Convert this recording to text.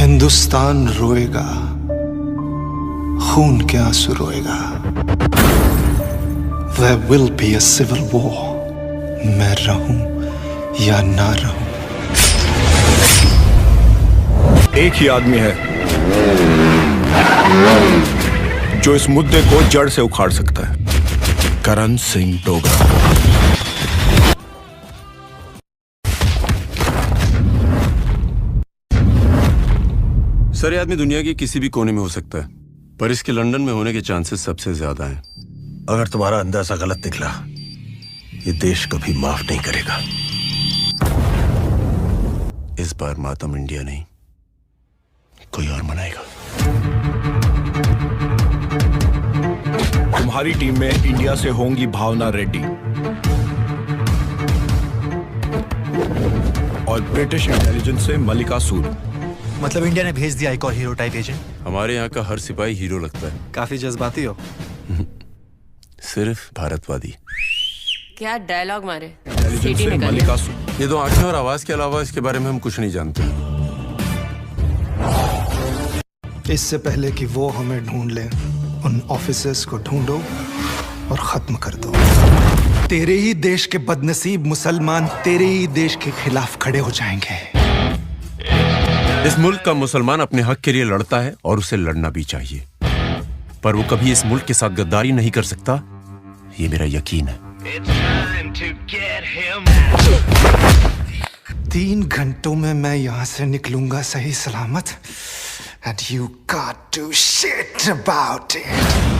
हिंदुस्तान रोएगा, खून के आंसू रोएगा। There will be a civil war. मैं रहूं या ना रहूं। एक ही आदमी है जो इस मुद्दे को जड़ से उखाड़ सकता है, करण सिंह डोगरा। सर, ये आदमी दुनिया के किसी भी कोने में हो सकता है, पर इसके लंदन में होने के चांसेस सबसे ज्यादा हैं। अगर तुम्हारा अंदाजा गलत निकला, ये देश कभी माफ नहीं करेगा। इस बार मातम इंडिया नहीं, कोई और मनाएगा। तुम्हारी टीम में इंडिया से होंगी भावना रेड्डी और ब्रिटिश इंटेलिजेंस से मल्लिका सूद। मतलब इंडिया ने भेज दिया एक और हीरो टाइप एजेंट। हमारे यहाँ का हर सिपाही हीरो लगता है। काफी जज्बाती हो। सिर्फ भारतवादी। क्या डायलॉग मारे। इंटेलिजेंस से मल्लिका सूद। ये दो आंखें और आवाज के अलावा इसके बारे में हम कुछ नहीं जानते। इससे पहले कि वो हमें ढूंढ ले, उन ऑफिसर्स को ढूंढो और खत्म कर दो। तेरे ही देश के बदनसीब मुसलमान तेरे ही देश के खिलाफ खड़े हो जाएंगे। इस मुल्क का मुसलमान अपने हक के लिए लड़ता है और उसे लड़ना भी चाहिए, पर वो कभी इस मुल्क के साथ गद्दारी नहीं कर सकता, ये मेरा यकीन है। 3 घंटों में मैं यहां से निकलूंगा सही सलामत, and you can't do shit about it.